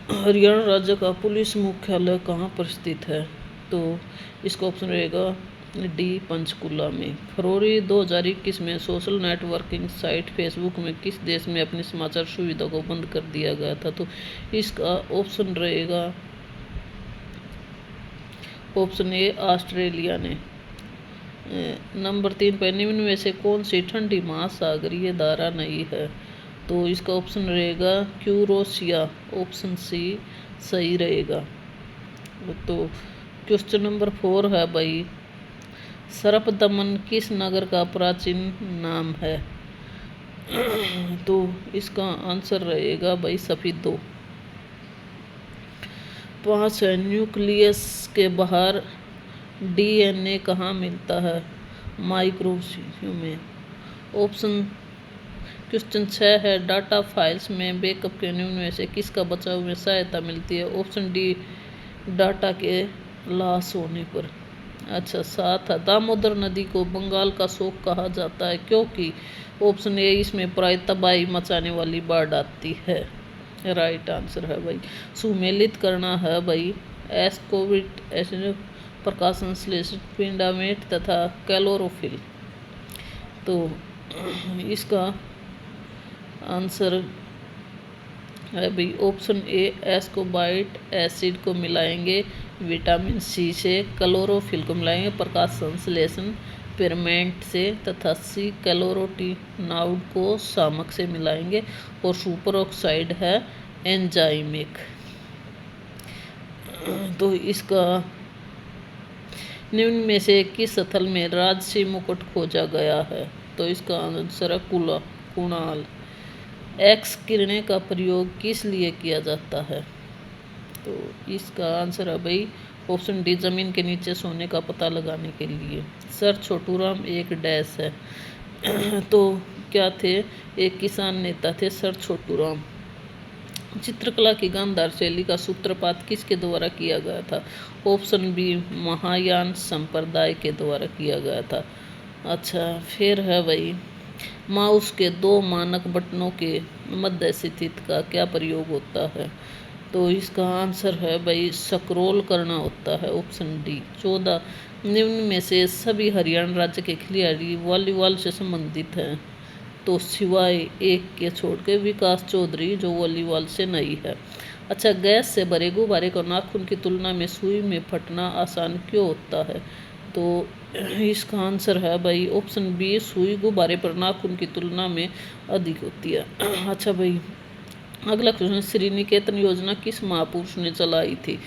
हरियाणा राज्य का पुलिस मुख्यालय कहाँ पर स्थित है? तो इसका ऑप्शन रहेगा डी, पंचकुला में। फरवरी 2021 में सोशल नेटवर्किंग साइट फेसबुक में किस देश में अपनी समाचार सुविधा को बंद कर दिया गया था? तो इसका ऑप्शन रहेगा ऑप्शन ए, ऑस्ट्रेलिया ने। नंबर 3 पर निम्न में से कौन सी ठंडी महासागरीय धारा नहीं है? तो इसका ऑप्शन रहेगा क्यूरोसिया। ऑप्शन सी सही रहेगा। तो क्वेश्चन नंबर 4 है भाई, सर्पदमन किस नगर का प्राचीन नाम है? तो इसका आंसर रहेगा भाई सफीदो। 5 है, न्यूक्लियस के बाहर डीएनए कहाँ मिलता है? माइक्रोस्कोप में। ऑप्शन क्वेश्चन 6 है, डाटा फाइल्स में बैकअप के निम्न में से किसका बचाव में सहायता मिलती है? ऑप्शन डी, डाटा के लॉस होने पर। अच्छा, 7 है, दामोदर नदी को बंगाल का शोक कहा जाता है क्योंकि? ऑप्शन ए, इसमें प्राय तबाही मचाने वाली बाढ़ आती है। राइट आंसर है भाई सुमेलित करना है भाई एस्कोबिट एसिड, प्रकाश संश्लेषण, पिंडामेट तथा कैलोरोफिल। तो इसका आंसर है भाई ऑप्शन ए, एस्कोबाइट एसिड को मिलाएंगे विटामिन सी से, क्लोरोफिल को मिलाएंगे प्रकाश संश्लेषण पिगमेंट से, तथा सी कैलोरोटिनॉइड को शामक से मिलाएंगे, और सुपर ऑक्साइड है एंजाइमिक। तो इसका निम्न में से किस स्थल में राजसी मुकुट खोजा गया है? तो इसका आंसर है कुणाल। एक्स किरणें का प्रयोग किस लिए किया जाता है? तो इसका आंसर है भाई ऑप्शन डी, जमीन के नीचे सोने का पता लगाने के लिए। सर छोटूराम एक डैश है तो क्या थे? एक किसान नेता थे सर छोटूराम। चित्रकला की गांधार शैली का सूत्रपात किसके द्वारा किया गया था? ऑप्शन बी, महायान संप्रदाय के द्वारा किया गया था। अच्छा, फिर है भाई माउस के 2 मानक बटनों के मध्य स्थित का क्या प्रयोग होता है? तो इसका आंसर है भाई स्क्रॉल करना होता है। Option D. 14 निम्न में से सभी हरियाणा राज्य के खिलाड़ी वॉलीबॉल से संबंधित हैं? तो सिवाय एक के छोड़ के विकास चौधरी जो वॉलीबॉल से नहीं है। अच्छा, गैस से भरे गुब्बारे को नाखून की तुलना में सुई में फटना आसान क्यों होता है? तो इसका आंसर है भाई ऑप्शन बी, सुई गुब्बारे पर नाखून की तुलना में अधिक होती है। अच्छा भाई, अगला क्वेश्चन, श्री निकेतन योजना किस महापुरुष ने चलाई थी?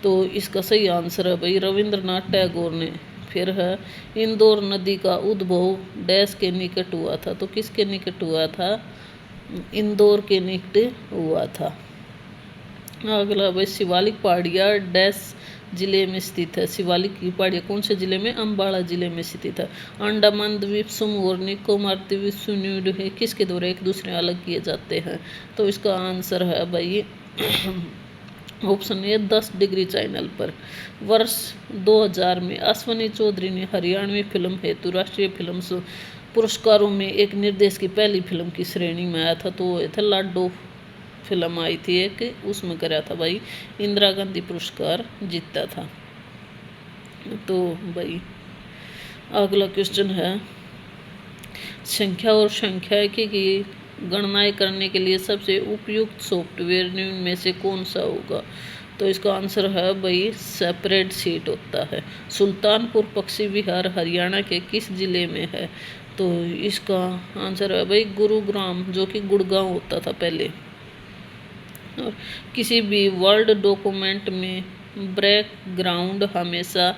तो इसका सही आंसर है भाई रविंद्रनाथ टैगोर ने। फिर है इंदौर नदी का उद्भव डैश के निकट हुआ था? तो किसके निकट हुआ था? इंदौर के निकट हुआ था। अगला भाई शिवालिक पहाड़ियाँ डैश जिले में स्थित है? शिवालिक की पहाड़ियाँ कौन से जिले में? अम्बाला जिले में स्थित है। अंडमान द्वीप समूह और निकोबार द्वीप समूह है किसके द्वारा एक दूसरे अलग किए जाते हैं? तो इसका आंसर है भाई ऑप्शन ए, 10 डिग्री चैनल पर। वर्ष 2000 में अश्वनी चौधरी ने हरियाणवी फिल्म हेतु राष्ट्रीय फिल्म पुरस्कारों में एक निर्देश की पहली फिल्म की श्रेणी में आया था। तो ये था लाडो फिल्म आई थी एक, उसमें कराया था भाई, इंदिरा गांधी पुरस्कार जीता था। तो भाई अगला क्वेश्चन है, संख्या और सांख्यिकी की गणनाएं करने के लिए सबसे उपयुक्त सॉफ्टवेयर निम्न में से कौन सा होगा? तो इसका आंसर है भाई स्प्रेडशीट होता है। सुल्तानपुर पक्षी विहार हरियाणा के किस जिले में है? तो इसका आंसर है भाई गुरुग्राम, जो कि गुड़गांव होता था पहले। और किसी भी वर्ड डॉक्यूमेंट में बैकग्राउंड हमेशा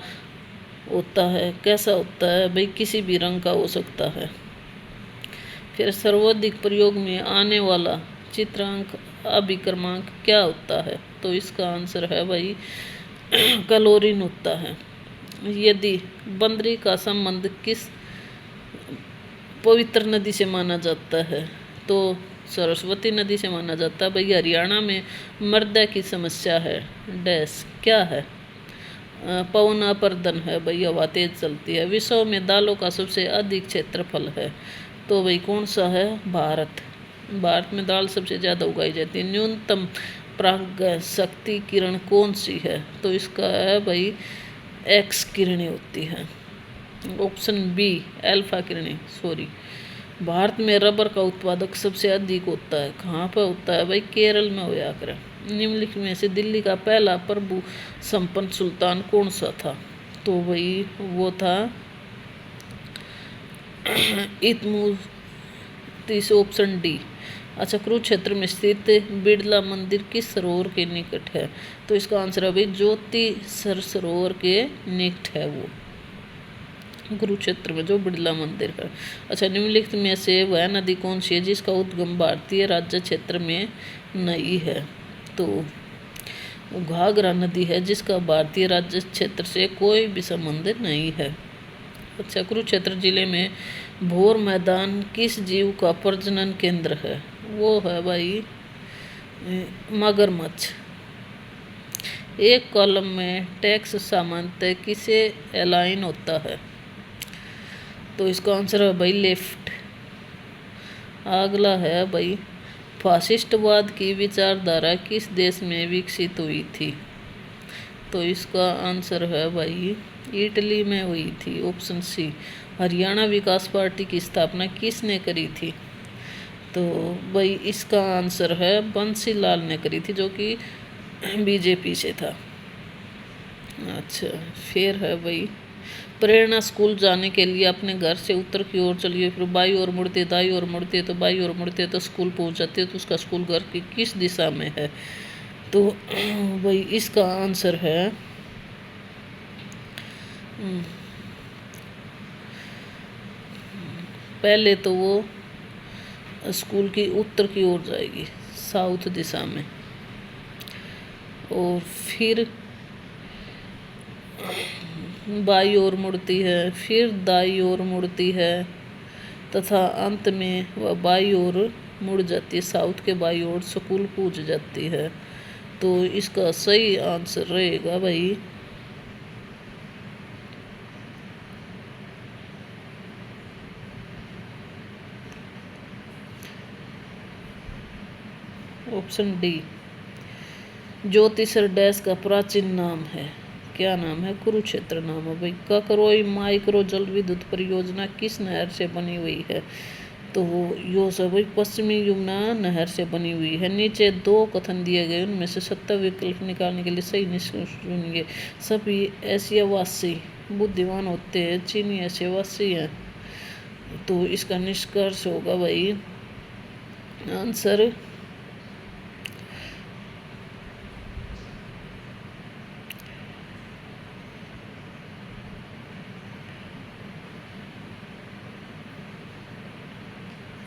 होता है, कैसा होता है भाई? किसी भी रंग का हो सकता है। फिर सर्वाधिक प्रयोग में आने वाला चित्रांक अभिक्रमांक क्या होता है? तो इसका आंसर है भाई कैलोरीन होता है। यदि बंदरी का संबंध किस पवित्र नदी से माना जाता है? तो सरस्वती नदी से माना जाता है। भाई हरियाणा में मृदा की समस्या है डैश क्या है? पवन अपर्दन है भाई, हवा तेज चलती है। विश्व में दालों का सबसे अधिक क्षेत्रफल है? तो भाई कौन सा है? भारत। भारत में दाल सबसे ज़्यादा उगाई जाती है। न्यूनतम प्राग्ञ शक्ति किरण कौन सी है? तो इसका है भाई एक्स किरणें होती हैं। ऑप्शन बी अल्फा किरणें, सॉरी। भारत में रबर का उत्पादक सबसे अधिक होता है, कहाँ पर होता है भाई? केरल में होया करे। निम्नलिखित में से दिल्ली का पहला प्रभु संपन्न सुल्तान कौन सा था? तो भाई वो था इत्मुतीस, ऑप्शन डी। अच्छा, कुरुक्षेत्र में स्थित बिड़ला मंदिर किस सरोवर के निकट है? तो इसका आंसर है भाई ज्योति सरोवर के निकट है वो, कुरुक्षेत्र में जो बिड़ला मंदिर है। अच्छा, निम्नलिखित में से वह नदी कौन सी है जिसका उद्गम भारतीय राज्य क्षेत्र में नहीं है? तो घाघरा नदी है जिसका भारतीय राज्य क्षेत्र से कोई भी संबंध नहीं है। अच्छा, कुरुक्षेत्र जिले में भोर मैदान किस जीव का प्रजनन केंद्र है? वो है भाई मगरमच्छ। एक कॉलम में टैक्स सामान्यतः किसे अलाइन होता है? तो इसका आंसर है भाई लेफ्ट। अगला है भाई फासिस्टवाद की विचारधारा किस देश में विकसित हुई थी? तो इसका आंसर है भाई इटली में हुई थी, ऑप्शन सी। हरियाणा विकास पार्टी की स्थापना किसने करी थी? तो भाई इसका आंसर है बंसीलाल ने करी थी, जो कि बीजेपी से था। अच्छा, फिर है भाई प्रेरणा स्कूल जाने के लिए अपने घर से उत्तर की ओर चलिए, फिर बाई ओर मुड़ते, दाई ओर मुड़ते, तो बाई ओर मुड़ते तो स्कूल पहुंच जाते, तो उसका स्कूल घर की किस दिशा में है? तो भाई इसका आंसर है पहले तो वो स्कूल की उत्तर की ओर जाएगी, साउथ दिशा में, और फिर बाई ओर मुड़ती है, फिर दाई ओर मुड़ती है, तथा अंत में वह बाई ओर मुड़ जाती है, साउथ के बाई ओर स्कूल पहुंच जाती है। तो इसका सही आंसर रहेगा भाई ऑप्शन डी। ज्योतिषर डैश का प्राचीन नाम है, क्या नाम है? कुरुक्षेत्र नाम है भाई। ककरोई माइक्रो जल विद्युत परियोजना किस नहर से बनी हुई है? तो यो सब भाई पश्चिमी यमुना नहर से बनी हुई है। नीचे दो कथन दिए गए, उनमें से सत्य विकल्प निकालने के लिए सही निष्कर्ष चुनिए। सभी एशियावासी बुद्धिमान होते हैं, चीनी एशियावासी हैं। तो इसका निष्कर्ष होगा भाई आंसर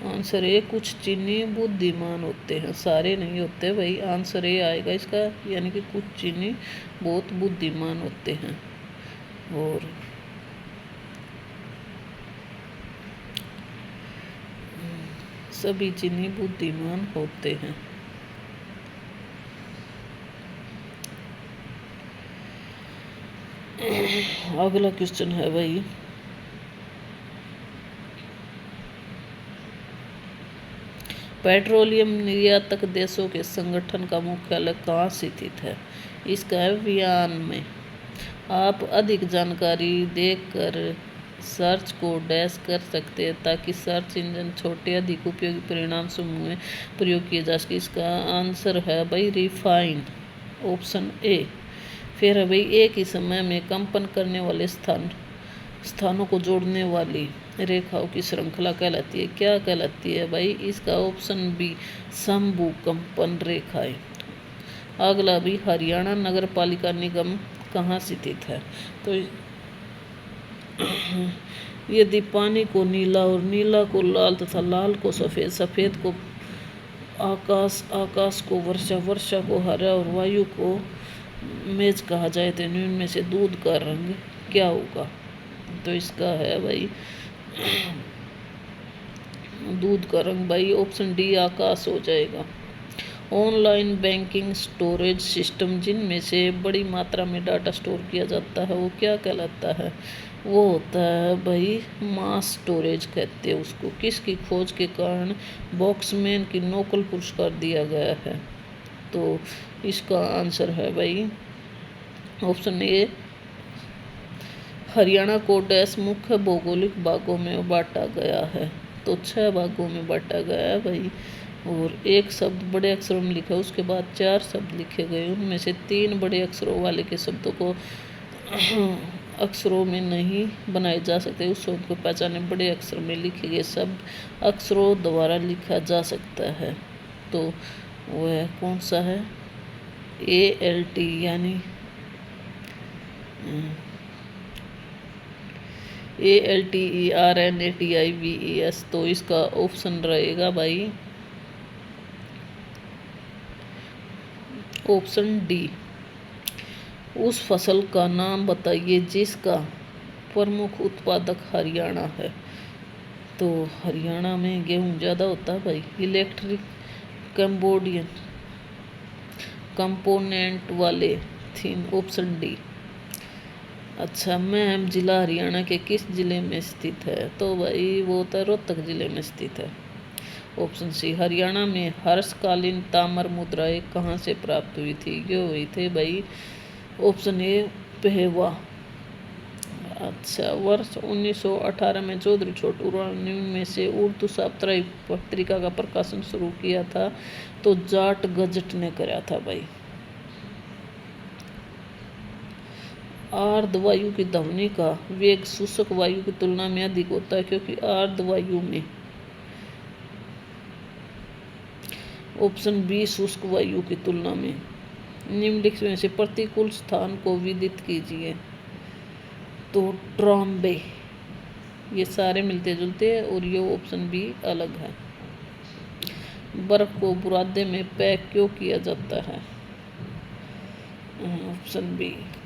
आंसर ए, कुछ चीनी बुद्धिमान होते हैं, सारे नहीं होते भाई। आंसर ए आएगा इसका, यानी कि कुछ चीनी बहुत बुद्धिमान होते हैं और सभी चीनी बुद्धिमान होते हैं। अगला क्वेश्चन है भाई पेट्रोलियम निर्यातक देशों के संगठन का मुख्यालय कहाँ स्थित है? इसका है वियना में। आप अधिक जानकारी देखकर सर्च को डैश कर सकते हैं ताकि सर्च इंजन छोटे अधिक उपयोगी परिणाम समूह में प्रयोग किए जा सके। इसका आंसर है भाई रिफाइन, ऑप्शन ए। फिर है भाई एक ही समय में कंपन करने वाले स्थानों को जोड़ने वाली रेखाओं की श्रृंखला कहलाती है, क्या कहलाती है भाई? इसका ऑप्शन बी समभू कंपन रेखाएं। अगला भी हरियाणा नगर पालिका निगम कहाँ स्थित है? तो यदि पानी को नीला और नीला को लाल तथा लाल को सफ़ेद, सफ़ेद को आकाश, आकाश को वर्षा, वर्षा को हरा और वायु को मेज कहा जाए तो इनमें से दूध का रंग क्या होगा? तो इसका है भाई दूध का रंग भाई ऑप्शन डी आकाश हो जाएगा। ऑनलाइन बैंकिंग स्टोरेज सिस्टम जिनमें से बड़ी मात्रा में डाटा स्टोर किया जाता है वो क्या कहलाता है? वो होता है भाई मास स्टोरेज कहते हैं उसको। किसकी खोज के कारण बॉक्समैन की नोबेल पुरस्कार दिया गया है? तो इसका आंसर है भाई ऑप्शन ए। हरियाणा को डैश मुख्य भौगोलिक भागों में बांटा गया है, तो 6 भागों में बांटा गया है भाई। और एक शब्द बड़े अक्षरों में लिखा है, उसके बाद 4 शब्द लिखे गए, उनमें से 3 बड़े अक्षरों वाले के शब्दों को अक्षरों में नहीं बनाए जा सकते। उस शब्द को पहचाने बड़े अक्षर में लिखे गए शब्द अक्षरों द्वारा लिखा जा सकता है। तो वह कौन सा है? ALT यानी ALTERNATIVES। तो इसका ऑप्शन रहेगा भाई ऑप्शन डी। उस फसल का नाम बताइए जिसका प्रमुख उत्पादक हरियाणा है। तो हरियाणा में गेहूं ज़्यादा होता है भाई। इलेक्ट्रिक कंबोडियन कंपोनेंट वाले थीन, ऑप्शन डी। अच्छा, महम जिला हरियाणा के किस जिले में स्थित है? तो भाई वो तो रोहतक जिले में स्थित है, ऑप्शन सी। हरियाणा में हर्षकालीन ताम्र मुद्राएं कहाँ से प्राप्त हुई थी? ये हुई थी भाई ऑप्शन ए पेहवा। अच्छा, वर्ष 1918 में चौधरी छोटू राम ने उनमें से उर्दू साप्ताहिक पत्रिका का प्रकाशन शुरू किया था, तो जाट गजट ने कराया था भाई। आर्द्र वायु की ध्वनि का वेग शुष्क वायु की तुलना में अधिक होता है, क्योंकि आर्द्र वायु में ऑप्शन बी शुष्क वायु की तुलना में। निम्नलिखित में से प्रतिकूल स्थान को विदित कीजिए। तो ट्रॉम्बे, ये सारे मिलते जुलते हैं और ये ऑप्शन बी अलग है। बर्फ को बुरादे में पैक क्यों किया जाता है? Option B.